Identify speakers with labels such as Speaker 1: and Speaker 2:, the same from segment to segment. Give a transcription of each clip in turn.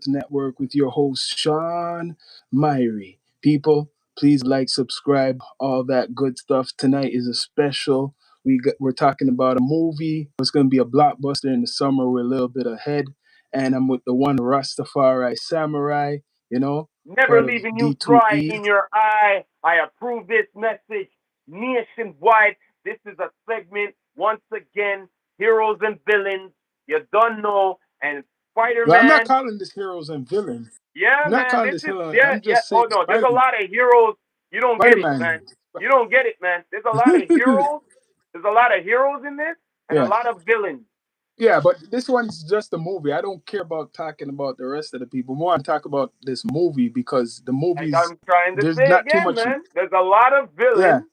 Speaker 1: Network with your host, Sean Myrie. People, please like, subscribe, all that good stuff. Tonight is a special. We're talking about a movie. It's going to be a blockbuster in the summer. We're a little bit ahead. And I'm with the one Rastafari Samurai, you know,
Speaker 2: Never
Speaker 1: part of
Speaker 2: leaving you dry
Speaker 1: D2E.
Speaker 2: in your eye. I approve this message nationwide. This is a segment, once again, heroes and villains. You don't know. And Spider
Speaker 1: Well, I'm not
Speaker 2: Man,
Speaker 1: calling this heroes and villains.
Speaker 2: yeah,
Speaker 1: I'm not
Speaker 2: man,
Speaker 1: calling
Speaker 2: this
Speaker 1: this
Speaker 2: is,
Speaker 1: heroes.
Speaker 2: yeah,
Speaker 1: I'm
Speaker 2: yeah.
Speaker 1: just saying
Speaker 2: Oh, no, there's a
Speaker 1: Spider
Speaker 2: lot of heroes. You don't get it,
Speaker 1: Man.
Speaker 2: man. You don't get it, man. There's a lot of heroes. There's a lot of heroes in this and a
Speaker 1: Yeah.
Speaker 2: lot of villains.
Speaker 1: Yeah, but this one's just a movie. I don't care about talking about the rest of the people. More I talk about this movie because the
Speaker 2: Like
Speaker 1: movies
Speaker 2: I'm trying to
Speaker 1: there's
Speaker 2: say
Speaker 1: not too
Speaker 2: again,
Speaker 1: much.
Speaker 2: man. There's a lot of
Speaker 1: Yeah,
Speaker 2: villains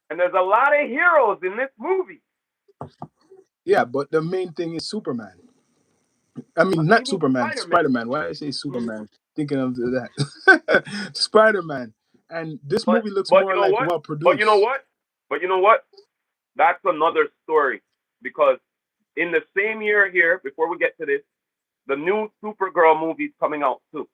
Speaker 2: and there's a lot of heroes in this movie.
Speaker 1: yeah, but the main thing is Superman. I mean,
Speaker 2: What do you
Speaker 1: not
Speaker 2: mean
Speaker 1: Superman,
Speaker 2: Spider Man?
Speaker 1: Spider Man. Why did I say Superman? Thinking of that, Spider Man. And this
Speaker 2: But
Speaker 1: movie looks
Speaker 2: but you
Speaker 1: more
Speaker 2: know
Speaker 1: like
Speaker 2: what?
Speaker 1: well
Speaker 2: But you know
Speaker 1: produced.
Speaker 2: what? But you know what? That's another story because in the same year here, before we get to this, the new Supergirl movie's coming out too.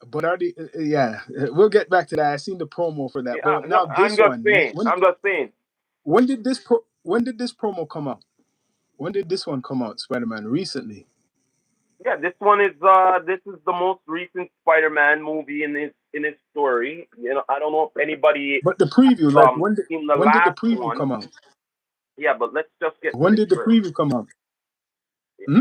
Speaker 1: But are they? Yeah, we'll get back to that. I seen the promo for that.
Speaker 2: Yeah,
Speaker 1: But
Speaker 2: no,
Speaker 1: now
Speaker 2: I'm
Speaker 1: this
Speaker 2: just
Speaker 1: one,
Speaker 2: saying. I'm just saying.
Speaker 1: when did this promo come out? When did this one come out? Spider Man recently.
Speaker 2: Yeah, this is the most recent Spider-Man movie in his story. You know, I don't know if anybody
Speaker 1: But the preview,
Speaker 2: has
Speaker 1: like
Speaker 2: seen the
Speaker 1: when did the
Speaker 2: last
Speaker 1: preview
Speaker 2: one.
Speaker 1: come out?
Speaker 2: Yeah, but let's just get to
Speaker 1: When
Speaker 2: this
Speaker 1: did the
Speaker 2: first.
Speaker 1: preview come out? Hmm?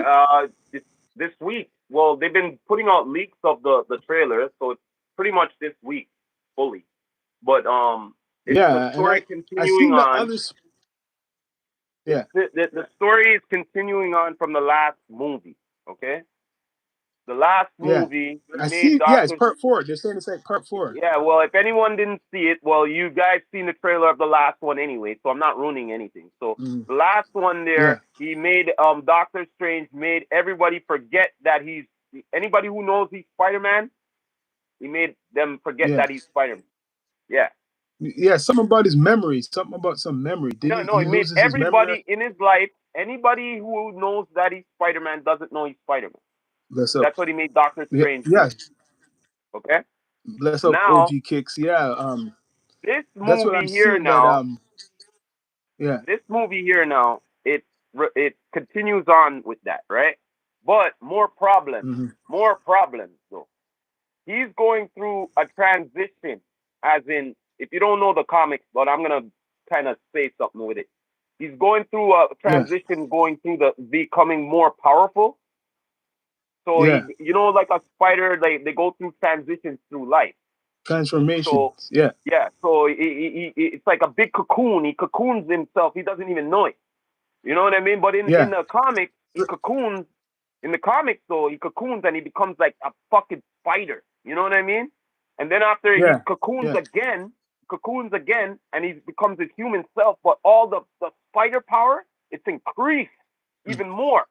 Speaker 2: This week. Well, they've been putting out leaks of the trailer, so it's pretty much this week fully. But it's the
Speaker 1: Yeah, and
Speaker 2: story
Speaker 1: I
Speaker 2: continuing
Speaker 1: seen the
Speaker 2: on.
Speaker 1: others.
Speaker 2: It's
Speaker 1: Yeah,
Speaker 2: the story is continuing on from the last movie. Okay, the last
Speaker 1: yeah,
Speaker 2: movie he
Speaker 1: I
Speaker 2: made
Speaker 1: see. Yeah, it's
Speaker 2: Doctor.
Speaker 1: part four. They're saying it's like part four.
Speaker 2: Yeah, well, if anyone didn't see it, well, you guys seen the trailer of the last one anyway, so I'm not ruining anything. So
Speaker 1: Mm,
Speaker 2: the last one
Speaker 1: yeah,
Speaker 2: there, he made Doctor Strange made everybody forget that he's anybody who knows he's Spider Man. He made them forget
Speaker 1: yeah,
Speaker 2: that he's Spider Man. Yeah,
Speaker 1: yeah. Something about his memory. Something about some memory. Did
Speaker 2: no,
Speaker 1: he?
Speaker 2: no,
Speaker 1: He
Speaker 2: he made
Speaker 1: loses his memory.
Speaker 2: everybody in his life. Anybody who knows that he's Spider Man doesn't know he's Spider Man.
Speaker 1: Bless up.
Speaker 2: That's what he made Doctor
Speaker 1: Yeah,
Speaker 2: Strange
Speaker 1: yeah.
Speaker 2: do. Okay,
Speaker 1: Bless up.
Speaker 2: now
Speaker 1: OG kicks. Yeah.
Speaker 2: this
Speaker 1: That's what I'm
Speaker 2: movie here
Speaker 1: seeing. That
Speaker 2: now
Speaker 1: Yeah.
Speaker 2: this movie here now, it continues on with that, right? But
Speaker 1: Hmm.
Speaker 2: more problems though. He's going through a transition, as in, if you don't know the comics, but I'm gonna kind of say something with it. He's going through a
Speaker 1: Yeah.
Speaker 2: transition, going through the becoming more powerful. So
Speaker 1: Yeah.
Speaker 2: like a spider, they go through transitions through life. So
Speaker 1: Transformations. Yeah.
Speaker 2: yeah, so it's like a big cocoon. He cocoons himself. He doesn't even know it. You know what I mean? But in
Speaker 1: Yeah.
Speaker 2: the comics, he cocoons. In the comics, though, he cocoons and he becomes like a fucking spider. You know what I mean? And then after he
Speaker 1: Yeah. Yeah.
Speaker 2: cocoons again, and he becomes his human self. But all the spider power, it's increased even more.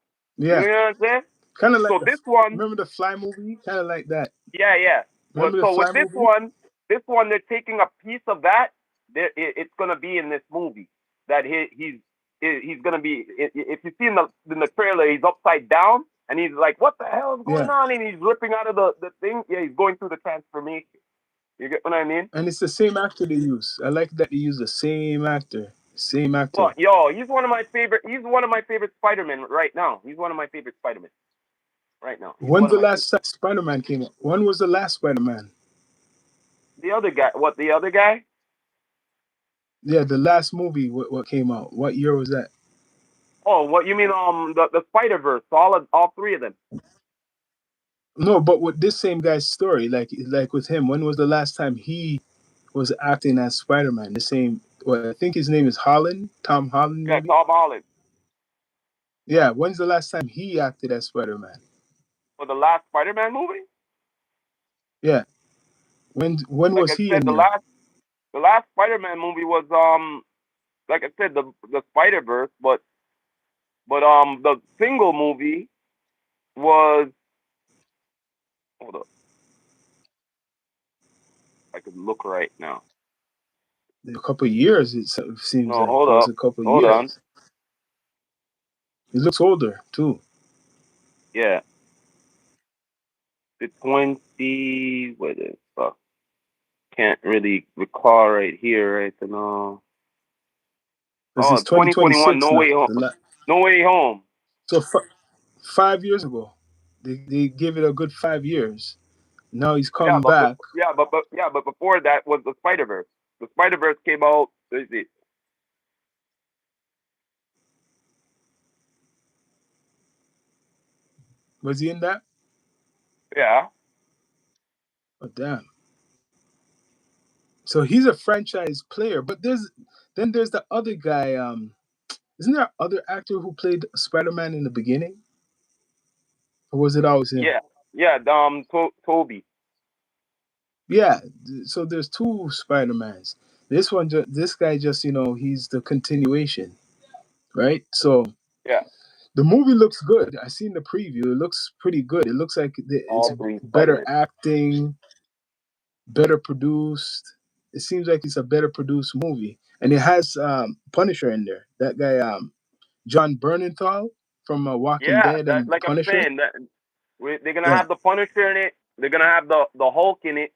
Speaker 2: You
Speaker 1: Yeah.
Speaker 2: know what I'm saying?
Speaker 1: Kind of like
Speaker 2: So
Speaker 1: the.
Speaker 2: this one,
Speaker 1: Remember the Fly movie? Kind of like that.
Speaker 2: yeah, yeah. Well,
Speaker 1: Remember the
Speaker 2: so with
Speaker 1: Fly movie?
Speaker 2: this one, they're taking a piece of that. It's gonna be in this movie that he's gonna be. If you see in the trailer, he's upside down and he's like, "What the hell is going
Speaker 1: Yeah.
Speaker 2: on?" And he's ripping out of the thing. Yeah, he's going through the transformation. You get what I mean?
Speaker 1: And it's the same actor they use. I like that they use the same actor. Same actor.
Speaker 2: But yo, he's one of my favorite. He's one of my favorite Spider-Man right now. He's one of my favorite Spider-Man right now. He's
Speaker 1: When's
Speaker 2: one of
Speaker 1: the
Speaker 2: my favorites.
Speaker 1: last Spider Man came out? When was the last Spider Man?
Speaker 2: The other guy, what the other guy?
Speaker 1: Yeah, the last movie. What came out? What year was that?
Speaker 2: Oh, what you mean? The Spider Verse. All three of them.
Speaker 1: No, but with this same guy's story, like with him, when was the last time he was acting as Spider Man? The same. Well, I think his name is Holland. Tom Holland,
Speaker 2: Yeah,
Speaker 1: maybe.
Speaker 2: Tom Holland.
Speaker 1: Yeah. When's the last time he acted as Spider Man?
Speaker 2: For the last Spider-Man movie.
Speaker 1: Yeah. When
Speaker 2: Like
Speaker 1: was
Speaker 2: I
Speaker 1: he
Speaker 2: said,
Speaker 1: in there?
Speaker 2: the last Spider-Man movie was like I said, the Spider Verse, but the single movie was, hold up, I could look right now.
Speaker 1: A couple of years. It seems
Speaker 2: No,
Speaker 1: like
Speaker 2: hold
Speaker 1: it was
Speaker 2: up,
Speaker 1: a couple of
Speaker 2: hold on.
Speaker 1: years. He looks older too.
Speaker 2: Yeah. The 20, what is, can't really recall right here, right? And,
Speaker 1: Because it's
Speaker 2: 2021,
Speaker 1: 2026
Speaker 2: No
Speaker 1: now.
Speaker 2: Way Home. No Way Home.
Speaker 1: So 5 years ago, they gave it a good 5 years. Now he's
Speaker 2: Yeah,
Speaker 1: come back.
Speaker 2: but before that was the Spider Verse. The Spider Verse came out. Is it?
Speaker 1: Was he in that?
Speaker 2: Yeah,
Speaker 1: Oh damn! So he's a franchise player. But there's the other guy. Isn't there other actor who played Spider Man in the beginning, or was it always him?
Speaker 2: yeah, yeah. Toby.
Speaker 1: Yeah. So there's two Spider Mans. This guy just he's the continuation, right? So
Speaker 2: Yeah,
Speaker 1: the movie looks good. I seen the preview. It looks pretty good. It looks like it's
Speaker 2: all three Spider
Speaker 1: better
Speaker 2: Man.
Speaker 1: acting, better produced. It seems like it's a better produced movie, and it has Punisher in there. That guy, John Bernthal from Walking
Speaker 2: Yeah,
Speaker 1: Dead
Speaker 2: that
Speaker 1: and
Speaker 2: like I'm
Speaker 1: Punisher.
Speaker 2: saying that they're gonna
Speaker 1: Yeah.
Speaker 2: have the Punisher in it. They're gonna have the Hulk in it.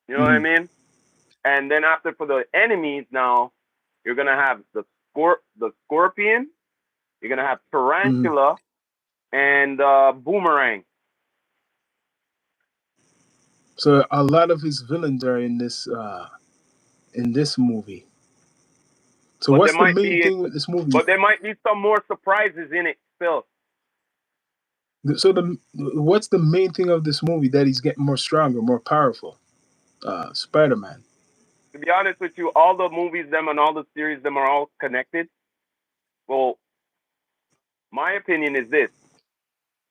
Speaker 2: You know what I
Speaker 1: Hmm.
Speaker 2: mean? And then after for the enemies now, you're gonna have the Scorpion. You're gonna have
Speaker 1: Hmm.
Speaker 2: Tarantula and Boomerang.
Speaker 1: So a lot of his villains are in this movie. So
Speaker 2: But there
Speaker 1: what's the
Speaker 2: might
Speaker 1: main
Speaker 2: be,
Speaker 1: thing with this movie?
Speaker 2: but there might be some more surprises in it still.
Speaker 1: So what's the main thing of this movie that he's getting more stronger, more powerful? Spider Man.
Speaker 2: To be honest with you, all the movies, them and all the series, them are all connected. Well, my opinion is this: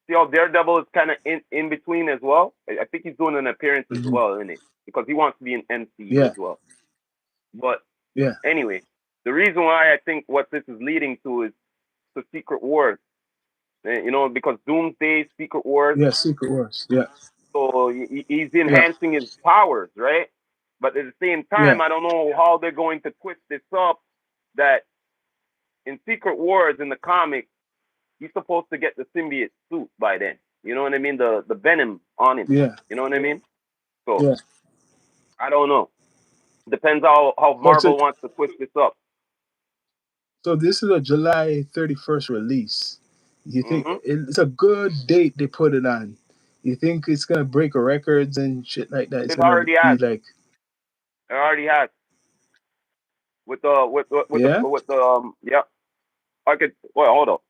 Speaker 2: see how Daredevil is kind of in between as well. I think he's doing an appearance as
Speaker 1: Hmm.
Speaker 2: well in it because he wants to be in MCU as
Speaker 1: Yeah.
Speaker 2: well. But
Speaker 1: Yeah.
Speaker 2: anyway, the reason why I think what this is leading to is the Secret Wars. Because Doomsday, Secret Wars,
Speaker 1: Yeah. Secret Wars. Yeah.
Speaker 2: so he's
Speaker 1: Yeah.
Speaker 2: enhancing his powers, right? But at the same
Speaker 1: Yeah.
Speaker 2: time, I don't know how they're going to twist this up. That in Secret Wars in the comics, he's supposed to get the symbiote suit by then. You know what I mean? The venom on him.
Speaker 1: Yeah.
Speaker 2: You know what I mean? So
Speaker 1: Yeah.
Speaker 2: I don't know. Depends how
Speaker 1: Oh, so
Speaker 2: Marvel wants to twist this up.
Speaker 1: so this is a July 31st release. You think
Speaker 2: Hmm.
Speaker 1: it's a good date they put it on? You think it's gonna break records and shit like that? It's
Speaker 2: It
Speaker 1: gonna
Speaker 2: already
Speaker 1: be
Speaker 2: has.
Speaker 1: like,
Speaker 2: It already has with the
Speaker 1: yeah,
Speaker 2: with the yeah. I could wait. Hold up.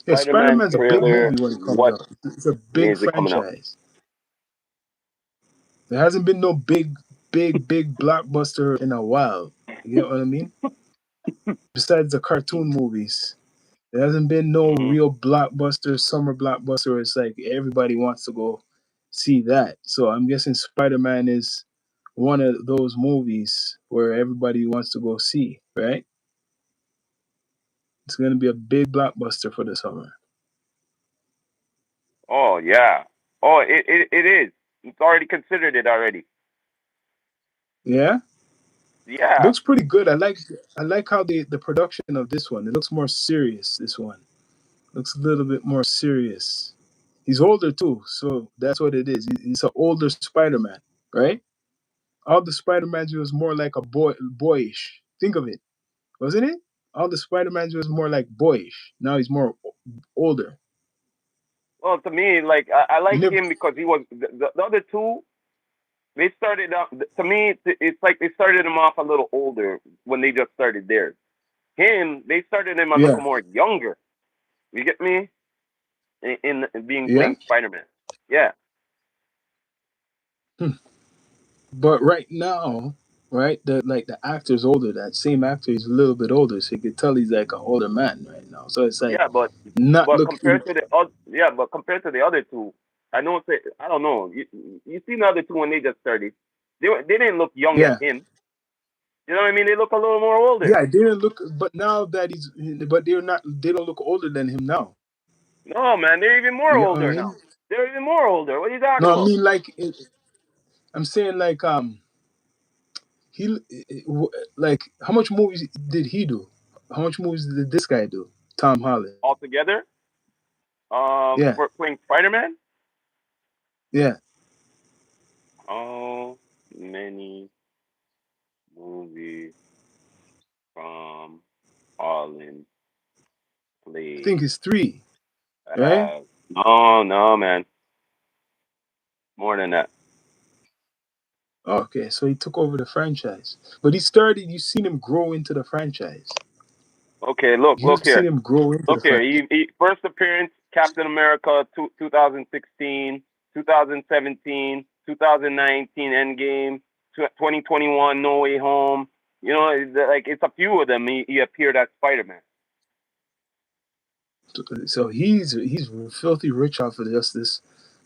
Speaker 1: yeah.
Speaker 2: Spider
Speaker 1: Spider
Speaker 2: Man
Speaker 1: Man's a big
Speaker 2: trailer.
Speaker 1: movie when it comes
Speaker 2: What
Speaker 1: out. It's a big
Speaker 2: is it coming out?
Speaker 1: franchise. There hasn't been no big blockbuster in a while. You know what I mean? Besides the cartoon movies, there hasn't been no
Speaker 2: Hmm.
Speaker 1: real blockbuster, summer blockbuster. Where it's like everybody wants to go see that. So I'm guessing Spider Man is one of those movies where everybody wants to go see, right? It's gonna be a big blockbuster for the summer.
Speaker 2: Oh yeah. Oh, it is. It's already considered it already.
Speaker 1: Yeah,
Speaker 2: Yeah.
Speaker 1: looks pretty good. I like how the production of this one. It looks more serious. This one looks a little bit more serious. He's older too, so that's what it is. He's an older Spider Man, right? All the Spider Mans was more like a boyish. Think of it, wasn't it? All the Spider Mans was more like boyish. Now he's more older.
Speaker 2: Well, to me, like I
Speaker 1: You
Speaker 2: like
Speaker 1: never,
Speaker 2: him because he was the other two. They started out to me. It's like they started him off a little older when they just started theirs. Him, they started him a
Speaker 1: yeah,
Speaker 2: little more younger. You get me? In being
Speaker 1: yeah.
Speaker 2: playing Spider Man. Yeah.
Speaker 1: Hmm. But right now, right, the actor's older. That same actor is a little bit older, so you could tell he's like an older man right now. So it's like
Speaker 2: Yeah,
Speaker 1: not looking.
Speaker 2: but compared to the other two, I know I don't know. You seen the other two when they just started. They didn't look young as
Speaker 1: Yeah,
Speaker 2: him. You know what I mean? They look a little more older.
Speaker 1: yeah. They didn't look, but now that he's, but they're not. They don't look older than him now.
Speaker 2: No, man, they're even more
Speaker 1: You get what I
Speaker 2: older
Speaker 1: mean?
Speaker 2: now. They're even more older. What are you talking
Speaker 1: No, I
Speaker 2: about?
Speaker 1: mean like I'm saying like he like how much movies did he do? How much movies did this guy do? Tom Holland.
Speaker 2: Altogether,
Speaker 1: Yeah,
Speaker 2: For playing Spider-Man.
Speaker 1: yeah.
Speaker 2: How many movies from Holland
Speaker 1: I think
Speaker 2: played
Speaker 1: it's three, right?
Speaker 2: have? No, no, man. More than that.
Speaker 1: Oh, okay, so he took over the franchise, but he started. You seen him grow into the franchise.
Speaker 2: Okay, look,
Speaker 1: You've
Speaker 2: look
Speaker 1: seen
Speaker 2: here.
Speaker 1: him grow into
Speaker 2: Look
Speaker 1: the
Speaker 2: here.
Speaker 1: franchise.
Speaker 2: He first appearance Captain America 2016, 2017, 2019 Endgame, 2021 No Way Home. You know, like it's a few of them. He appeared as Spider Man.
Speaker 1: So he's filthy rich off of this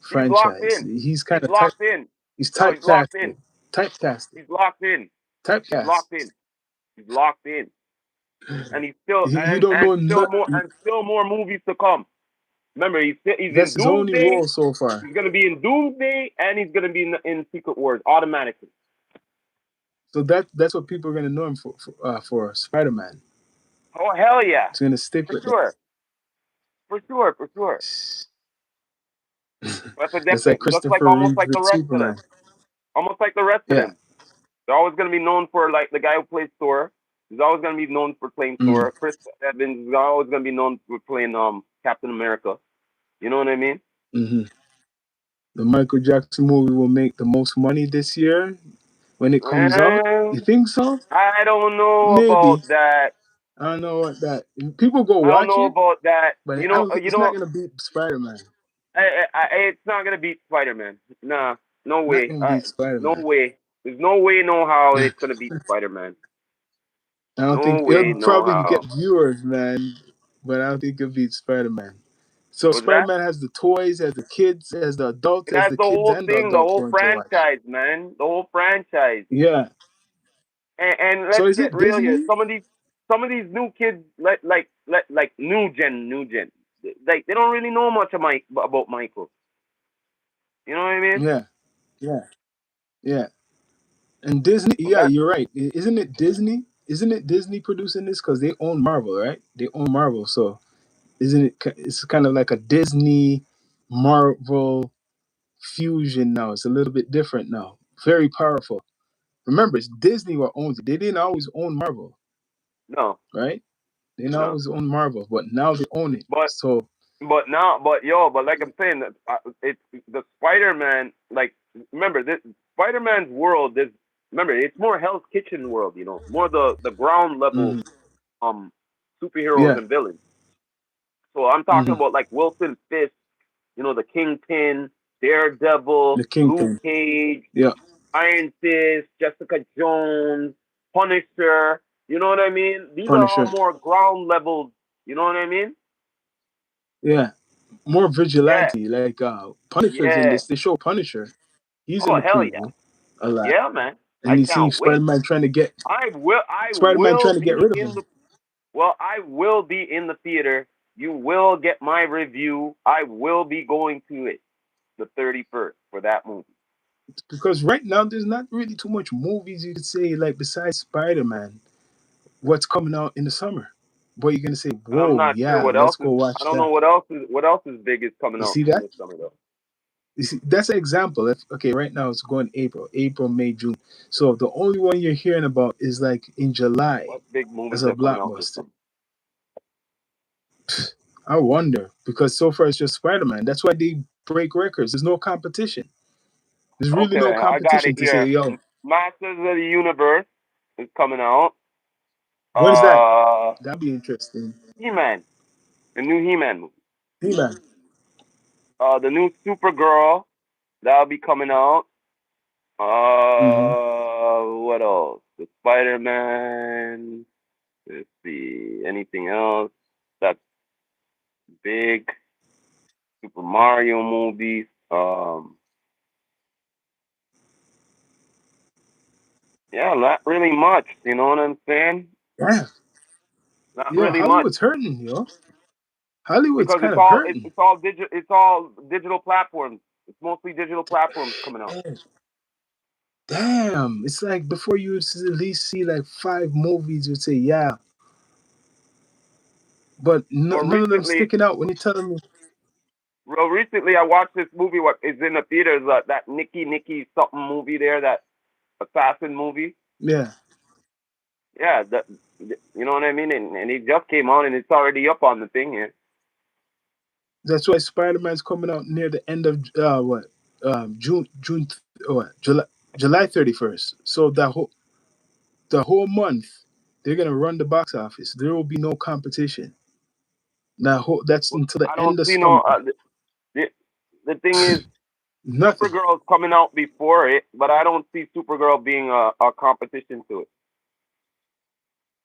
Speaker 2: He's locked
Speaker 1: franchise.
Speaker 2: in.
Speaker 1: He's
Speaker 2: He's
Speaker 1: kind of
Speaker 2: locked in.
Speaker 1: he's
Speaker 2: Yo, he's locked
Speaker 1: typecasted,
Speaker 2: in.
Speaker 1: typecasted,
Speaker 2: He's locked in. He's
Speaker 1: typecast.
Speaker 2: locked in. He's locked in. And he's still
Speaker 1: You don't know him.
Speaker 2: and still more movies to come. Remember, he's in
Speaker 1: That's his only
Speaker 2: Doomsday.
Speaker 1: role so far.
Speaker 2: He's gonna be in Doomsday, and he's gonna be in Secret Wars automatically.
Speaker 1: So that's what people are gonna know him for Spider Man.
Speaker 2: Oh hell yeah,
Speaker 1: He's gonna stick
Speaker 2: for
Speaker 1: with
Speaker 2: sure, for sure, for sure.
Speaker 1: that.
Speaker 2: That's a
Speaker 1: That's like
Speaker 2: definite. Just like
Speaker 1: Christopher
Speaker 2: almost
Speaker 1: Reeves
Speaker 2: like the
Speaker 1: with
Speaker 2: rest of
Speaker 1: Superman.
Speaker 2: them. Almost like the rest of
Speaker 1: Yeah.
Speaker 2: them. They're always gonna be known for like the guy who plays Thor. He's always gonna be known for playing
Speaker 1: Mm.
Speaker 2: Thor. Chris Evans is always gonna be known for playing Captain America. You know what I mean?
Speaker 1: Hmm. The Michael Jackson movie will make the most money this year when it comes out. You
Speaker 2: Well,
Speaker 1: think so?
Speaker 2: I don't know
Speaker 1: Maybe.
Speaker 2: about that.
Speaker 1: I don't know what that. People go
Speaker 2: I don't
Speaker 1: watch
Speaker 2: know
Speaker 1: it,
Speaker 2: about that.
Speaker 1: but I don't think
Speaker 2: You
Speaker 1: it's not
Speaker 2: know,
Speaker 1: gonna beat Spider Man.
Speaker 2: it's not gonna beat Spider Man. Nah, no
Speaker 1: Not
Speaker 2: way.
Speaker 1: gonna beat Spider
Speaker 2: No
Speaker 1: Man.
Speaker 2: way. There's no way, no how it's gonna beat Spider Man.
Speaker 1: I don't
Speaker 2: No
Speaker 1: think
Speaker 2: way,
Speaker 1: it'll
Speaker 2: no
Speaker 1: probably get
Speaker 2: how.
Speaker 1: viewers, man. But I don't think it'll beat Spider Man. So
Speaker 2: What's
Speaker 1: Spider
Speaker 2: that?
Speaker 1: Man has the toys, has the kids, has the adults,
Speaker 2: It
Speaker 1: has
Speaker 2: has
Speaker 1: the
Speaker 2: the
Speaker 1: kids
Speaker 2: whole
Speaker 1: and the
Speaker 2: thing, the
Speaker 1: adults
Speaker 2: whole
Speaker 1: going to watch.
Speaker 2: franchise, man. The whole franchise.
Speaker 1: Yeah.
Speaker 2: And
Speaker 1: So
Speaker 2: let's
Speaker 1: is
Speaker 2: get
Speaker 1: it
Speaker 2: real here.
Speaker 1: Disney?
Speaker 2: Some of these new kids, like new gen, like they don't really know much about Michael. You know what I mean?
Speaker 1: Yeah. Yeah. Yeah. And Disney,
Speaker 2: But
Speaker 1: yeah, you're right. Isn't it Disney? Isn't it Disney producing this? Because they own Marvel, right? They own Marvel. So isn't it? It's kind of like a Disney Marvel fusion now. It's a little bit different now. Very powerful. Remember, it's Disney what owns it. They didn't always own Marvel,
Speaker 2: no,
Speaker 1: right? They didn't
Speaker 2: no.
Speaker 1: always own Marvel, but now they own it.
Speaker 2: But
Speaker 1: So
Speaker 2: but like I'm saying, it's the Spider-Man. Like remember this Spider-Man's world. This remember it's more Hell's Kitchen world. You know, more the ground level
Speaker 1: mhm,
Speaker 2: um superheroes
Speaker 1: yeah,
Speaker 2: and villains. So I'm talking
Speaker 1: hmm
Speaker 2: about like Wilson Fisk, you know, the Kingpin, Daredevil,
Speaker 1: the
Speaker 2: Luke
Speaker 1: Kingpin,
Speaker 2: Cage,
Speaker 1: yeah,
Speaker 2: Iron Fist, Jessica Jones, Punisher. You know what I mean? These are all
Speaker 1: Punisher,
Speaker 2: more ground level. You know what I mean?
Speaker 1: yeah, more
Speaker 2: Yeah,
Speaker 1: vigilante. Like Punisher's in
Speaker 2: yeah.
Speaker 1: this. They show Punisher. He's in
Speaker 2: Oh
Speaker 1: the
Speaker 2: hell yeah,
Speaker 1: preview a lot,
Speaker 2: yeah, man. I
Speaker 1: and you see
Speaker 2: can't wait. I
Speaker 1: Spider Man
Speaker 2: will
Speaker 1: trying to get
Speaker 2: be
Speaker 1: rid of
Speaker 2: in
Speaker 1: him
Speaker 2: the. Well, I will be in the theater. You will get my review. I will be going to it the 31st for that movie.
Speaker 1: because right now there's not really too much movies you could say like besides Spider Man. What's coming out in the summer? What you're gonna say?
Speaker 2: And I'm
Speaker 1: Whoa,
Speaker 2: not sure
Speaker 1: yeah,
Speaker 2: what
Speaker 1: let's
Speaker 2: else
Speaker 1: go
Speaker 2: is. I
Speaker 1: watch
Speaker 2: don't know
Speaker 1: that.
Speaker 2: what else is big is coming
Speaker 1: You
Speaker 2: out
Speaker 1: see
Speaker 2: in
Speaker 1: that?
Speaker 2: this summer though.
Speaker 1: You see, that's an example. Okay, right now it's going April, May, June. So the only one you're hearing about is like in July
Speaker 2: What big
Speaker 1: as
Speaker 2: movies
Speaker 1: a
Speaker 2: are coming out this
Speaker 1: blockbuster.
Speaker 2: summer?
Speaker 1: I wonder because so far it's just Spider Man. That's why they break records. There's no competition. There's really no
Speaker 2: Okay, I got
Speaker 1: competition
Speaker 2: it
Speaker 1: to say,
Speaker 2: here.
Speaker 1: yo,
Speaker 2: Masters of the Universe is coming out.
Speaker 1: what is that?
Speaker 2: Uh,
Speaker 1: That'd be interesting.
Speaker 2: He-Man, the new He-Man movie.
Speaker 1: Hey man.
Speaker 2: The new Supergirl that'll be coming out.
Speaker 1: Mm-hmm.
Speaker 2: What else? The Spider-Man. Let's see. Anything else? That's big. Super Mario movies. Yeah, not really much. You know what I'm saying?
Speaker 1: Yeah.
Speaker 2: Not
Speaker 1: Yo,
Speaker 2: really much
Speaker 1: Hollywood's hurting, yo. Hollywood's
Speaker 2: because
Speaker 1: kind of hurting.
Speaker 2: it's all digital platforms. It's mostly digital platforms coming out.
Speaker 1: Damn, it's like before you would at least see like five movies, you'd say, yeah, but
Speaker 2: But
Speaker 1: none of them
Speaker 2: recently,
Speaker 1: sticking out when you're telling me.
Speaker 2: Well, recently I watched this movie. What is in the theaters? That Nicky something movie there. That assassin movie.
Speaker 1: Yeah,
Speaker 2: Yeah, you know what I mean. And it just came out, and it's already up on the thing here.
Speaker 1: that's why Spider Man's coming out near the end of what June what July 31st. So the whole month they're gonna run the box office. There will be no competition. That's until the
Speaker 2: I don't
Speaker 1: end of
Speaker 2: see no.
Speaker 1: summer.
Speaker 2: The, the thing is,
Speaker 1: Nothing.
Speaker 2: Supergirl's coming out before it, but I don't see Supergirl being a competition to it.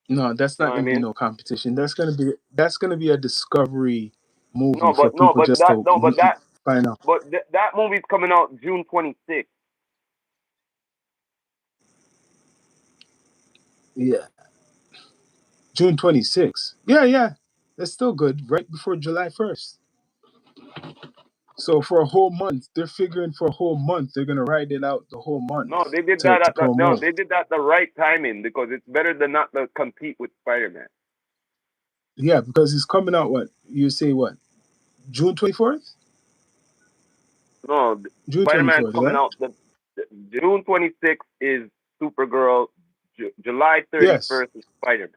Speaker 1: No, that's
Speaker 2: You know
Speaker 1: not
Speaker 2: what I
Speaker 1: gonna be
Speaker 2: mean?
Speaker 1: no competition. That's gonna be a discovery movie
Speaker 2: No,
Speaker 1: for
Speaker 2: but no,
Speaker 1: people
Speaker 2: but
Speaker 1: just
Speaker 2: that
Speaker 1: to
Speaker 2: no, but that
Speaker 1: find out.
Speaker 2: but that movie's coming out June 26th.
Speaker 1: Yeah, June 26th. Yeah, yeah, that's still good. Right before July 1st. So for a whole month, they're figuring for a whole month they're gonna ride it out the whole
Speaker 2: No,
Speaker 1: month
Speaker 2: they did
Speaker 1: to
Speaker 2: that
Speaker 1: to
Speaker 2: at the no,
Speaker 1: promote.
Speaker 2: they did that the right timing because it's better than not to compete with Spider-Man.
Speaker 1: Yeah, because it's coming out what you say what June 24th,
Speaker 2: No,
Speaker 1: June twenty
Speaker 2: Spider-Man's
Speaker 1: fourth,
Speaker 2: coming
Speaker 1: right?
Speaker 2: out the June 26th is Supergirl. July
Speaker 1: Yes,
Speaker 2: 31st is Spider-Man.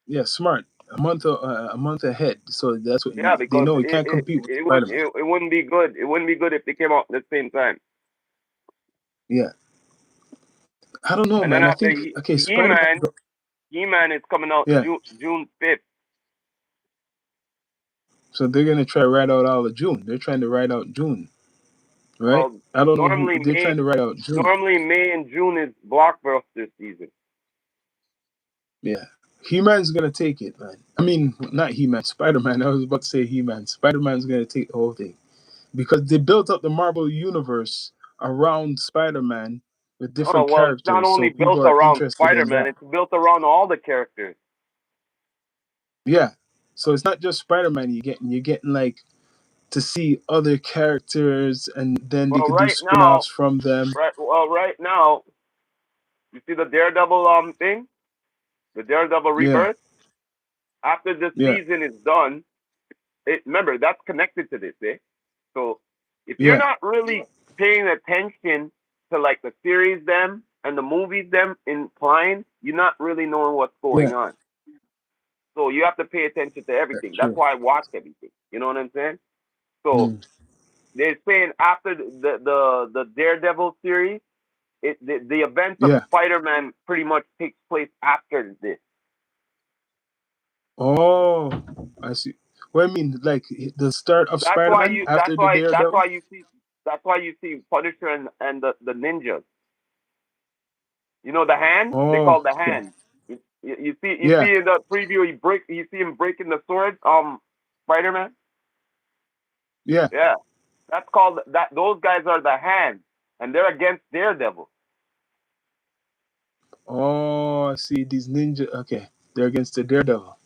Speaker 1: yeah, smart. A month ahead, so that's what
Speaker 2: Yeah,
Speaker 1: they
Speaker 2: because
Speaker 1: know. You can't compete with
Speaker 2: it would
Speaker 1: Spider Man.
Speaker 2: it wouldn't be good. It wouldn't be good if they came out at the same time.
Speaker 1: Yeah, I don't know,
Speaker 2: And then
Speaker 1: man. I
Speaker 2: after
Speaker 1: think okay, Spider
Speaker 2: He-Man,
Speaker 1: Man.
Speaker 2: He-Man is coming out
Speaker 1: Yeah,
Speaker 2: June 5th.
Speaker 1: so they're gonna try to ride out all of June. They're trying to ride out June, right?
Speaker 2: Well,
Speaker 1: I don't know who
Speaker 2: normally
Speaker 1: they're
Speaker 2: May
Speaker 1: trying to ride out June.
Speaker 2: normally May and June is blockbuster season.
Speaker 1: Yeah, He Man's gonna take it, man. I mean, not He Man, Spider Man. I was about to say He Man. Spider Man's gonna take the whole thing because they built up the Marvel universe around Spider Man with
Speaker 2: Oh
Speaker 1: different
Speaker 2: well, it's not
Speaker 1: characters,
Speaker 2: only
Speaker 1: so people
Speaker 2: built
Speaker 1: are
Speaker 2: around
Speaker 1: interested in
Speaker 2: Spider-Man;
Speaker 1: that.
Speaker 2: it's built around all the characters.
Speaker 1: Yeah, so it's not just Spider Man you're getting like to see other characters, and then they
Speaker 2: Well,
Speaker 1: could do spin-offs from them.
Speaker 2: right now, you see the Daredevil thing, the Daredevil
Speaker 1: Yeah,
Speaker 2: rebirth. After the
Speaker 1: yeah,
Speaker 2: season is done, remember that's connected to this, eh? So if you're
Speaker 1: yeah,
Speaker 2: not really paying attention to like the series them and the movies them implying, you're not really knowing what's
Speaker 1: yeah.
Speaker 2: going on. So you have to pay attention to
Speaker 1: That's
Speaker 2: everything. That's
Speaker 1: true.
Speaker 2: why I watch everything. You know what I'm saying? So
Speaker 1: Mm,
Speaker 2: they're saying after the Daredevil series, the events of
Speaker 1: yeah.
Speaker 2: Spider-Man pretty much takes place after this.
Speaker 1: Oh, I see. What I mean, like the start of
Speaker 2: That's why
Speaker 1: Spider-Man
Speaker 2: you.
Speaker 1: after the
Speaker 2: That's
Speaker 1: Daredevil.
Speaker 2: why you see. That's why you see Punisher and the ninjas. You know the hand? They
Speaker 1: Oh,
Speaker 2: call the
Speaker 1: okay.
Speaker 2: hand. You see
Speaker 1: Yeah,
Speaker 2: in the preview you see him breaking the sword, Spider Man?
Speaker 1: yeah.
Speaker 2: Yeah. That's called that those guys are the hand and they're against Daredevil.
Speaker 1: Oh, I see these ninja. Okay, they're against the Daredevil.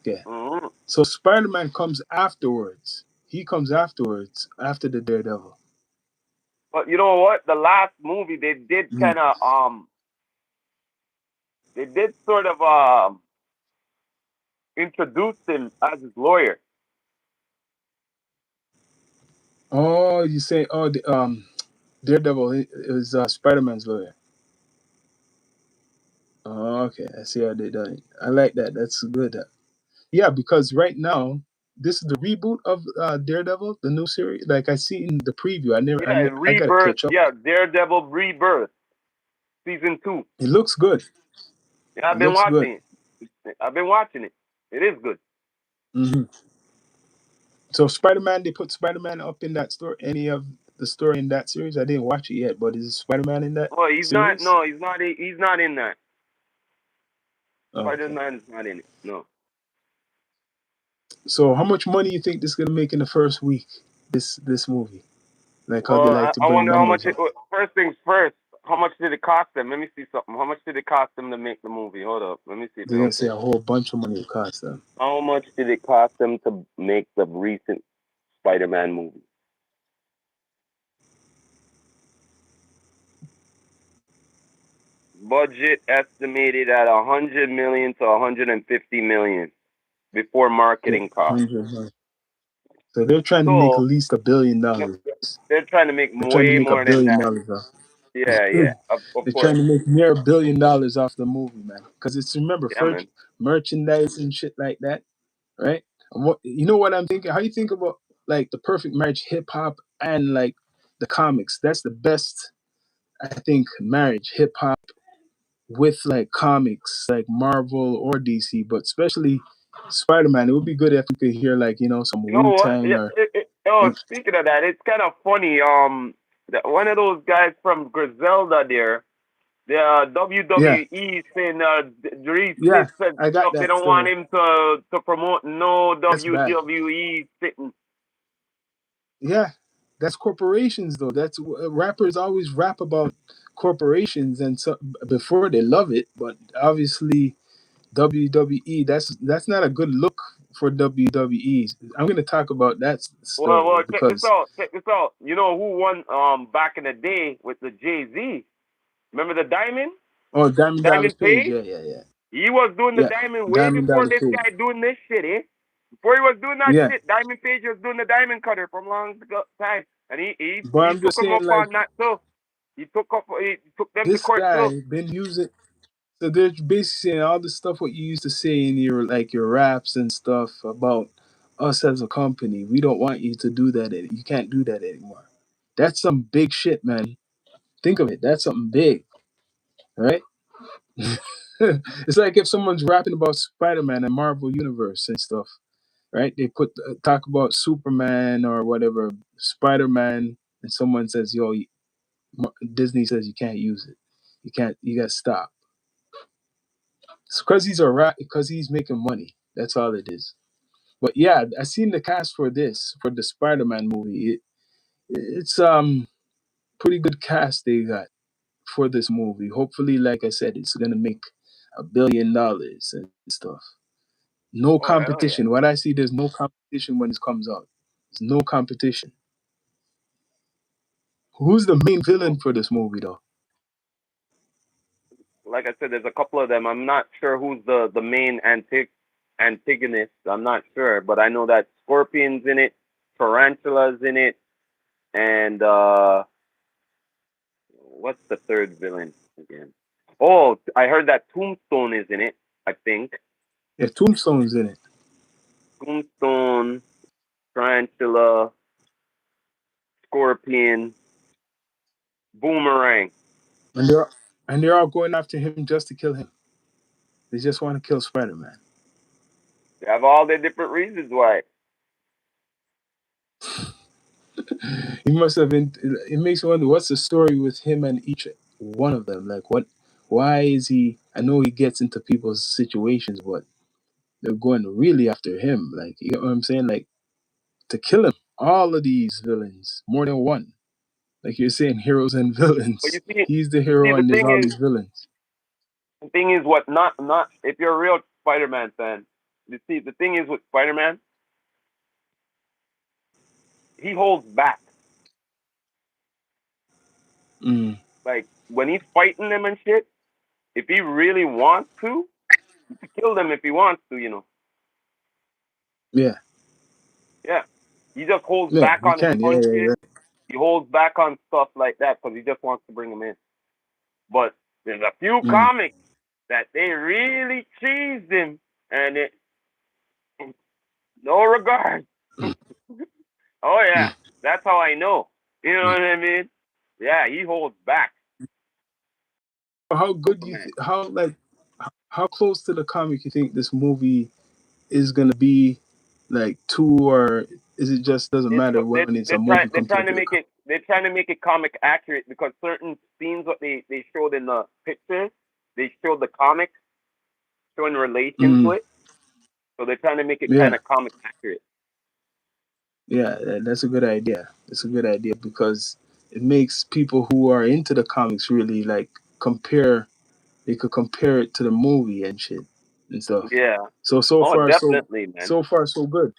Speaker 1: Okay,
Speaker 2: Mm-hmm.
Speaker 1: so Spider-Man comes afterwards. He comes afterwards after the Daredevil.
Speaker 2: But you know what? The last movie
Speaker 1: Mm.
Speaker 2: they did sort of introduce him as his lawyer.
Speaker 1: Oh, you say Daredevil is Spider-Man's lawyer. Oh, okay, I see how they done it. I like that. That's good. Yeah, because right now this is the reboot of Daredevil, the new series. Like I see in the preview,
Speaker 2: Yeah,
Speaker 1: I gotta
Speaker 2: Rebirth.
Speaker 1: catch up.
Speaker 2: Yeah, Daredevil Rebirth season 2.
Speaker 1: It looks good.
Speaker 2: Yeah,
Speaker 1: It looks good.
Speaker 2: I've been watching it. It is good.
Speaker 1: Hmm. So Spider-Man, they put Spider-Man up in that story. Any of the story in that series? I didn't watch it yet, but is Spider-Man in that
Speaker 2: Oh, he's not.
Speaker 1: series?
Speaker 2: No, he's not in that.
Speaker 1: Oh,
Speaker 2: Spider
Speaker 1: okay.
Speaker 2: Man is not in it. No.
Speaker 1: So how much money you think this is gonna make in the first week? This movie, like how they
Speaker 2: Well,
Speaker 1: like to
Speaker 2: I
Speaker 1: bring
Speaker 2: wonder how
Speaker 1: numbers
Speaker 2: much
Speaker 1: up.
Speaker 2: first things first. How much did it cost them? Let me see something. How much did it cost them to make the movie? Hold up. Let me see
Speaker 1: They're gonna say
Speaker 2: something.
Speaker 1: a whole bunch of money it cost them.
Speaker 2: How much did it cost them to make the recent Spider Man movie? Budget estimated at 100 million to 150 million before
Speaker 1: Yeah,
Speaker 2: marketing costs.
Speaker 1: 100 million. So they're trying to make at
Speaker 2: So
Speaker 1: least $1 billion.
Speaker 2: th- they're trying to make
Speaker 1: They're trying to
Speaker 2: way
Speaker 1: make a
Speaker 2: more than
Speaker 1: billion
Speaker 2: that.
Speaker 1: dollars off.
Speaker 2: Yeah, yeah, of
Speaker 1: They're trying
Speaker 2: course.
Speaker 1: to make near $1 billion off the movie, man. Because it's, remember,
Speaker 2: Yeah,
Speaker 1: first
Speaker 2: man.
Speaker 1: merchandise and shit like that, right? And what, you know what I'm thinking? How you think about like the perfect marriage, hip hop and like the comics? That's the best, I think, marriage, hip hop with like comics, like Marvel or DC, but especially Spider Man. It would be good if we could hear like some
Speaker 2: You know
Speaker 1: Wu
Speaker 2: what?
Speaker 1: Tang
Speaker 2: Yeah,
Speaker 1: or
Speaker 2: speaking of that, it's kind of funny. That one of those guys from Griselda there, the
Speaker 1: yeah,
Speaker 2: WWE saying Reese
Speaker 1: yeah.
Speaker 2: Smith said
Speaker 1: I got
Speaker 2: stuff they
Speaker 1: that
Speaker 2: don't want
Speaker 1: story.
Speaker 2: him to promote no
Speaker 1: That's bad.
Speaker 2: WWE sitting.
Speaker 1: Yeah, that's corporations though. That's rappers always rap about corporations and so before they love it, but obviously WWE that's not a good look for WWE. I'm going to talk about that story
Speaker 2: Well, check this
Speaker 1: because
Speaker 2: out. Check this out. You know who won back in the day with the Jay-Z? Remember the Diamond?
Speaker 1: oh, Diamond Dallas
Speaker 2: Diamond
Speaker 1: Page,
Speaker 2: Page?
Speaker 1: yeah, yeah, yeah.
Speaker 2: He was doing the
Speaker 1: Yeah,
Speaker 2: Diamond way
Speaker 1: Diamond
Speaker 2: before
Speaker 1: Dallas
Speaker 2: this
Speaker 1: Page.
Speaker 2: guy doing this shit, eh? Before he was doing that
Speaker 1: Yeah,
Speaker 2: shit, Diamond Page was doing the Diamond Cutter from long time, and
Speaker 1: but
Speaker 2: he
Speaker 1: I'm
Speaker 2: took
Speaker 1: just
Speaker 2: him
Speaker 1: saying
Speaker 2: up
Speaker 1: like
Speaker 2: on that too. He took them to
Speaker 1: this
Speaker 2: court too.
Speaker 1: guy been using. So they're basically saying all the stuff what you used to say in your like your raps and stuff about us as a company. We don't want you to do that. You can't do that anymore. That's some big shit, man. Think of it. That's something big, right? It's like if someone's rapping about Spider-Man and Marvel Universe and stuff, right? They put talk about Superman or whatever, Spider-Man, and someone says, "Yo, Disney says you can't use it. You can't. You got to stop." It's because he's a rap. Because he's making money. That's all it is. But yeah, I seen the cast for this for the Spider-Man movie. It's pretty good cast they got for this movie. Hopefully, like I said, it's gonna make $1 billion and stuff. No
Speaker 2: Oh hell yeah!
Speaker 1: competition. What I see, there's no competition when it comes out. There's no competition. Who's the main villain for this movie, though?
Speaker 2: Like I said, there's a couple of them. I'm not sure who's the main antagonist. I'm not sure, but I know that Scorpion's in it, Tarantula's in it, and what's the third villain again? Oh, I heard that Tombstone is in it. I think
Speaker 1: Yeah, Tombstone's in it,
Speaker 2: Tombstone, Tarantula, Scorpion, Boomerang.
Speaker 1: and they're all going after him just to kill him. They just want to kill Spider-Man.
Speaker 2: They have all their different reasons why.
Speaker 1: He must have been. It makes me wonder what's the story with him and each one of them. Like, what? Why is he? I know he gets into people's situations, but they're going really after him. Like, you know what I'm saying? Like to kill him. All of these villains, more than one. Like you're saying, heroes and
Speaker 2: But
Speaker 1: villains. He's the
Speaker 2: you see,
Speaker 1: hero, and there's all these villains.
Speaker 2: the thing is, what not if you're a real Spider-Man fan, you see, the thing is with Spider-Man, he holds back.
Speaker 1: Mm,
Speaker 2: Like when he's fighting them and shit, if he really wants to, he can kill them if he wants to.
Speaker 1: yeah,
Speaker 2: Yeah, he just holds
Speaker 1: yeah,
Speaker 2: back
Speaker 1: he
Speaker 2: on his
Speaker 1: can. Yeah, yeah,
Speaker 2: punches.
Speaker 1: yeah.
Speaker 2: He holds back on stuff like that because he just wants to bring them in. But there's a few
Speaker 1: Mm,
Speaker 2: comics that they really cheesed him, and it no regard.
Speaker 1: mm,
Speaker 2: Oh
Speaker 1: mm.
Speaker 2: yeah, that's how I know. You know
Speaker 1: Mm.
Speaker 2: what I mean? Yeah, he holds back.
Speaker 1: How good you?
Speaker 2: Superman.
Speaker 1: How like? How close to the comic you think this movie is gonna be? Like two, or is it just doesn't matter when it's a movie
Speaker 2: They're
Speaker 1: compared
Speaker 2: trying to
Speaker 1: to the
Speaker 2: make
Speaker 1: comic?
Speaker 2: it comic accurate because certain scenes what they showed in the pictures, they showed the comic showing relation to
Speaker 1: Mm,
Speaker 2: it. So they're trying to make it kind
Speaker 1: yeah,
Speaker 2: of comic accurate.
Speaker 1: yeah, that's a good idea. That's a good idea because it makes people who are into the comics really like compare. They could compare it to the movie and shit and stuff.
Speaker 2: Yeah.
Speaker 1: So
Speaker 2: Oh,
Speaker 1: far
Speaker 2: definitely, man.
Speaker 1: so far so good.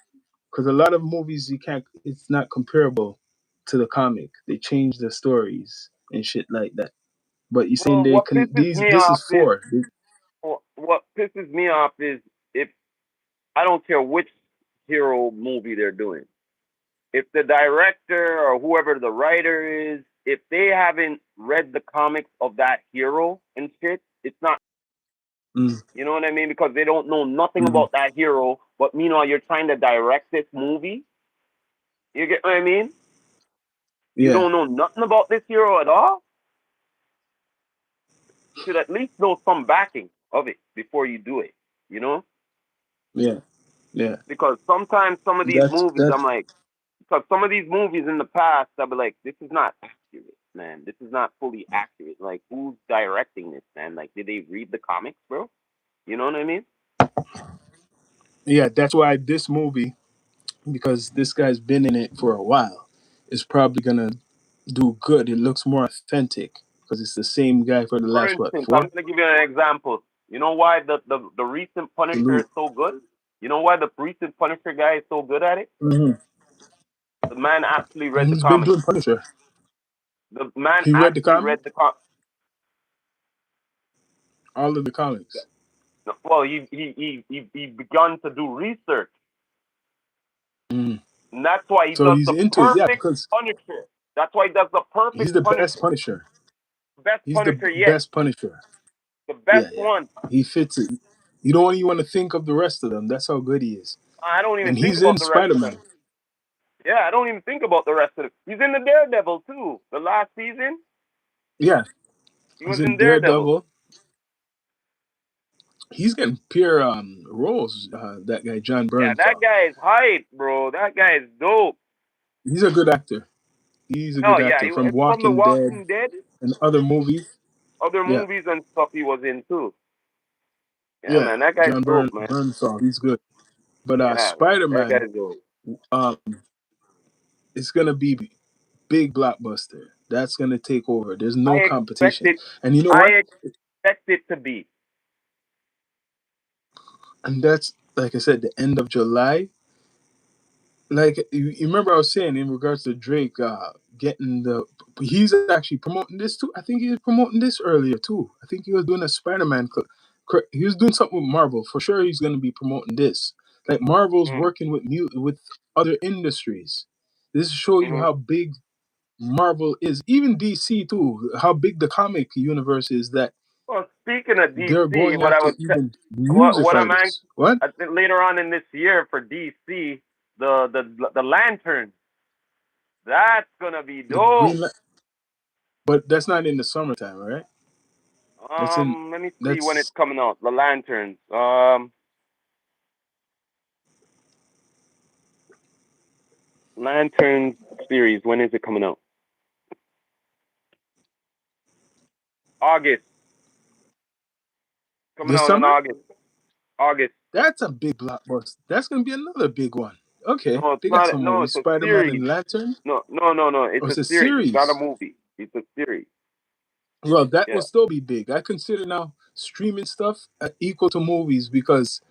Speaker 1: Because a lot of movies you can't. It's not comparable to the comic. They change the stories and shit like that. But you're saying
Speaker 2: Well,
Speaker 1: they
Speaker 2: what
Speaker 1: can.
Speaker 2: pisses
Speaker 1: These
Speaker 2: me
Speaker 1: this
Speaker 2: off
Speaker 1: is
Speaker 2: is
Speaker 1: four.
Speaker 2: what pisses me off is if I don't care which hero movie they're doing. if the director or whoever the writer is, if they haven't read the comics of that hero and shit, it's not.
Speaker 1: Mm,
Speaker 2: You know what I mean? Because they don't know nothing
Speaker 1: mm,
Speaker 2: about that hero. But meanwhile, you're trying to direct this movie. You get what I mean? You
Speaker 1: yeah,
Speaker 2: don't know nothing about this hero at all. You should at least know some backing of it before you do it. You know?
Speaker 1: yeah, yeah.
Speaker 2: Because sometimes some of these movies, I'm
Speaker 1: That's
Speaker 2: like, because some of these movies in the past, I'll be like, this is not accurate, man. This is not fully accurate. Like, who's directing this, man? Like, did they read the comics, bro? You know what I mean?
Speaker 1: yeah. That's why this movie, because this guy's been in it for a while, is probably gonna do good. It looks more authentic because it's the same guy for the
Speaker 2: For
Speaker 1: last what
Speaker 2: instance, I'm
Speaker 1: four.
Speaker 2: gonna give you an example. You know why the recent Punisher is so good? You know why the recent Punisher guy is so good at it?
Speaker 1: Mm-hmm.
Speaker 2: The man actually read the
Speaker 1: He's been
Speaker 2: comics.
Speaker 1: doing Punisher.
Speaker 2: The man
Speaker 1: He read the
Speaker 2: actually
Speaker 1: comic,
Speaker 2: read the
Speaker 1: all of the comics.
Speaker 2: well, he begun to do research,
Speaker 1: Mm.
Speaker 2: and that's why he
Speaker 1: So
Speaker 2: does
Speaker 1: he's
Speaker 2: the
Speaker 1: into it, yeah,
Speaker 2: perfect
Speaker 1: because
Speaker 2: Punisher. That's why he does the perfect
Speaker 1: he's the best
Speaker 2: Punisher,
Speaker 1: Punisher.
Speaker 2: best
Speaker 1: He's the
Speaker 2: Punisher yet,
Speaker 1: best Punisher.
Speaker 2: the
Speaker 1: Yeah,
Speaker 2: best
Speaker 1: yeah.
Speaker 2: one.
Speaker 1: He fits it. You don't even want to think of the rest of them. That's how good he is.
Speaker 2: I don't even
Speaker 1: And
Speaker 2: think
Speaker 1: he's in
Speaker 2: about the rest
Speaker 1: Spider
Speaker 2: of them.
Speaker 1: Man.
Speaker 2: Yeah, I don't even think about the rest of it. He's in the Daredevil too. The last season,
Speaker 1: Yeah,
Speaker 2: he
Speaker 1: he's
Speaker 2: was
Speaker 1: in
Speaker 2: in Daredevil.
Speaker 1: Daredevil. He's getting pure roles. That guy John
Speaker 2: Yeah, that
Speaker 1: Bernthal.
Speaker 2: guy is hype, bro. That guy is dope.
Speaker 1: He's a good actor. He's a
Speaker 2: Oh
Speaker 1: good
Speaker 2: yeah,
Speaker 1: actor from
Speaker 2: it's from The
Speaker 1: Walking Dead
Speaker 2: Walking Dead,
Speaker 1: and other movies.
Speaker 2: other
Speaker 1: Yeah,
Speaker 2: movies and stuff he was in too. Yeah,
Speaker 1: yeah.
Speaker 2: man, that guy's
Speaker 1: John
Speaker 2: dope, man.
Speaker 1: Bernthal. He's good. But
Speaker 2: Yeah, man,
Speaker 1: Spider
Speaker 2: that
Speaker 1: Man,
Speaker 2: guy's dope.
Speaker 1: um, it's gonna be big blockbuster. That's gonna take over. There's
Speaker 2: I
Speaker 1: no
Speaker 2: expect
Speaker 1: competition.
Speaker 2: it.
Speaker 1: And you know what?
Speaker 2: I expect it to be.
Speaker 1: And that's like I said, the end of July. Like you remember I was saying in regards to Drake getting the he's actually promoting this too. I think he was promoting this earlier too. I think he was doing a Spider-Man he was doing something with Marvel. For sure he's going to be promoting this. Like Marvel's
Speaker 2: Mm,
Speaker 1: working with other industries. This show you
Speaker 2: mm-hmm.
Speaker 1: how big Marvel is. Even DC too. How big the comic universe is that
Speaker 2: Well, speaking of
Speaker 1: they're
Speaker 2: DC,
Speaker 1: going
Speaker 2: what I
Speaker 1: after
Speaker 2: was
Speaker 1: even music
Speaker 2: what I'm
Speaker 1: writers. What?
Speaker 2: I think later on in this year for DC, the Lantern, that's gonna be
Speaker 1: The
Speaker 2: dope.
Speaker 1: but that's not in the summertime, right? That's in
Speaker 2: Let me see when it's
Speaker 1: that's
Speaker 2: coming out. The Lanterns. Lantern series. When is it coming out? August. Coming
Speaker 1: this
Speaker 2: out in
Speaker 1: summer.
Speaker 2: August. August.
Speaker 1: That's a big blockbuster. That's gonna be another big one. Okay,
Speaker 2: No, it's
Speaker 1: they got
Speaker 2: not.
Speaker 1: some
Speaker 2: No,
Speaker 1: movies:
Speaker 2: it's a
Speaker 1: Spider Man
Speaker 2: series.
Speaker 1: and Lantern.
Speaker 2: No.
Speaker 1: Oh,
Speaker 2: It's
Speaker 1: it's
Speaker 2: a
Speaker 1: a
Speaker 2: series. It's not a
Speaker 1: series.
Speaker 2: movie. It's a series.
Speaker 1: Well, that will
Speaker 2: Yeah.
Speaker 1: still be big. I consider now streaming stuff equal to movies because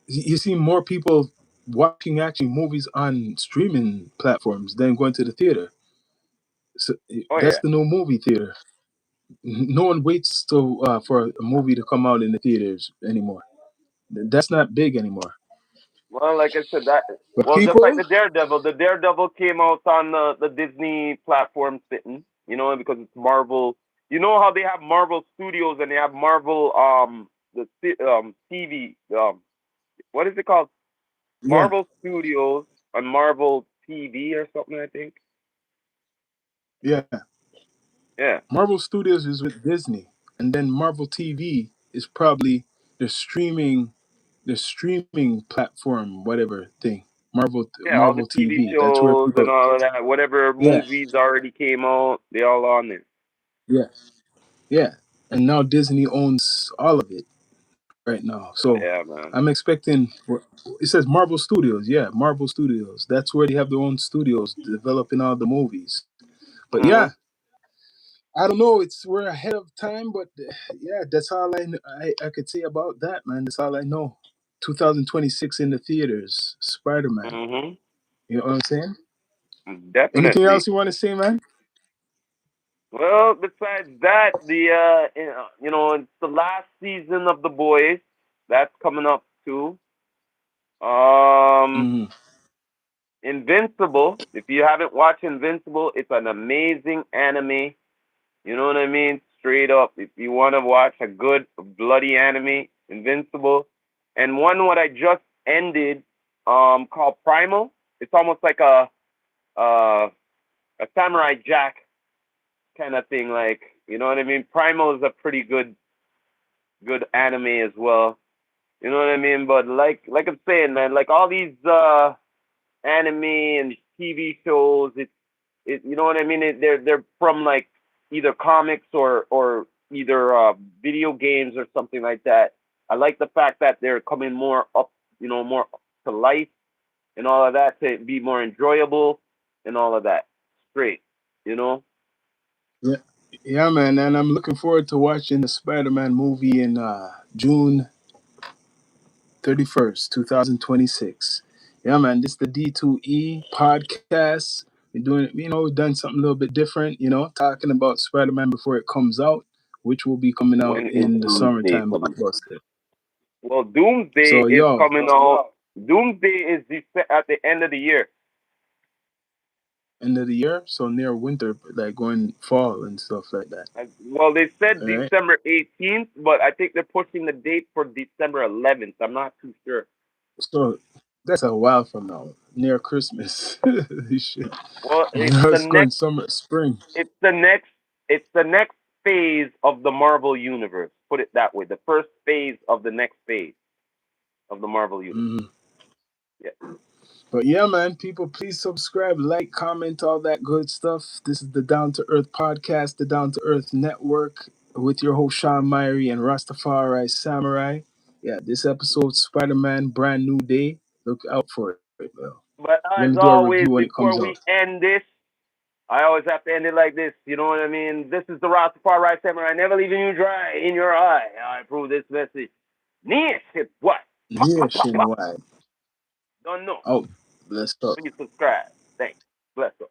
Speaker 1: you see more people watching actually movies on streaming platforms than going to the theater. So
Speaker 2: Oh
Speaker 1: that's
Speaker 2: yeah.
Speaker 1: the new movie theater. No one waits to for a movie to come out in the theaters anymore. That's not big anymore.
Speaker 2: Well, like I said, that
Speaker 1: But
Speaker 2: well, just like
Speaker 1: people,
Speaker 2: the Daredevil. The Daredevil came out on the Disney platform sitting. You know, because it's Marvel. You know how they have Marvel Studios and they have Marvel TV what is it called?
Speaker 1: yeah,
Speaker 2: Marvel Studios and Marvel TV or something. I think.
Speaker 1: yeah.
Speaker 2: Yeah.
Speaker 1: Marvel Studios is with Disney, and then Marvel TV is probably the streaming, the streaming platform, whatever thing.
Speaker 2: Yeah, all the
Speaker 1: Marvel
Speaker 2: TV
Speaker 1: TV. That's where
Speaker 2: shows and
Speaker 1: people.
Speaker 2: all of that, whatever
Speaker 1: Yeah,
Speaker 2: movies already came out, they all on there.
Speaker 1: yeah, yeah. And now Disney owns all of it right now. So
Speaker 2: Yeah, man.
Speaker 1: I'm expecting. It says Marvel Studios. Yeah, Marvel Studios. That's where they have their own studios developing all the movies. But yeah,
Speaker 2: Mhm.
Speaker 1: I don't know. It's we're ahead of time, but yeah, that's all I could say about that, man. That's all I know. 2026 in the theaters, Spider Man.
Speaker 2: Mhm.
Speaker 1: You know what I'm saying? Anything
Speaker 2: Definitely.
Speaker 1: else you want to say, man?
Speaker 2: Well, besides that, it's the last season of The Boys. That's coming up too. Um,
Speaker 1: Hmm.
Speaker 2: Invincible. If you haven't watched Invincible, it's an amazing anime. You know what I mean? Straight up. If you want to watch a good bloody anime, Invincible. And one what I just ended, called Primal. It's almost like uh, a Samurai Jack kind of thing. Like, you know what I mean? Primal is a pretty good anime as well. You know what I mean? But like I'm saying, man, like all these anime and TV shows, it you know what I mean? They're from like either comics or either video games or something like that. I like the fact that they're coming more up, more to life and all of that to be more enjoyable and all of that. Straight, you know.
Speaker 1: Yeah, yeah, man. And I'm looking forward to watching the Spider-Man movie in June 31st, 2026. Yeah, man. This is the D2E podcast. We're doing, we've done something a little bit different. Talking about Spider-Man before it comes out, which will be coming out
Speaker 2: When is
Speaker 1: in the
Speaker 2: Doomsday
Speaker 1: summertime
Speaker 2: coming?
Speaker 1: blockbuster.
Speaker 2: Well, Doomsday
Speaker 1: So,
Speaker 2: is
Speaker 1: yo,
Speaker 2: coming out. Doomsday is at the end of the year.
Speaker 1: end of the year, so near winter, like going fall and stuff like that.
Speaker 2: Well, they said
Speaker 1: All right.
Speaker 2: December 18th, but I think they're pushing the date for December 11th. I'm not too sure.
Speaker 1: So that's a while from now, near Christmas. Shit.
Speaker 2: Well,
Speaker 1: It's going summer, spring.
Speaker 2: it's the next, it's the next phase of the Marvel universe. Put it that way. The first phase of the next phase of the Marvel universe.
Speaker 1: Mhm.
Speaker 2: Yeah.
Speaker 1: But yeah, man, people, please subscribe, like, comment, all that good stuff. This is the Down to Earth podcast, the Down to Earth Network, with your host Sean Myrie and Rastafari Samurai. Yeah, this episode, Spider Man, brand new day. Look out for it, bro.
Speaker 2: But
Speaker 1: We're gonna
Speaker 2: as
Speaker 1: do a
Speaker 2: always,
Speaker 1: review when it comes
Speaker 2: before
Speaker 1: out.
Speaker 2: we end this, I always have to end it like this. You know what I mean? This is the Rastafari Samurai, never leaving you dry in your eye. I approve this message. Near shit, what?
Speaker 1: Nationwide.
Speaker 2: Don't know.
Speaker 1: Oh, let's talk.
Speaker 2: Please subscribe. Thanks. Bless up.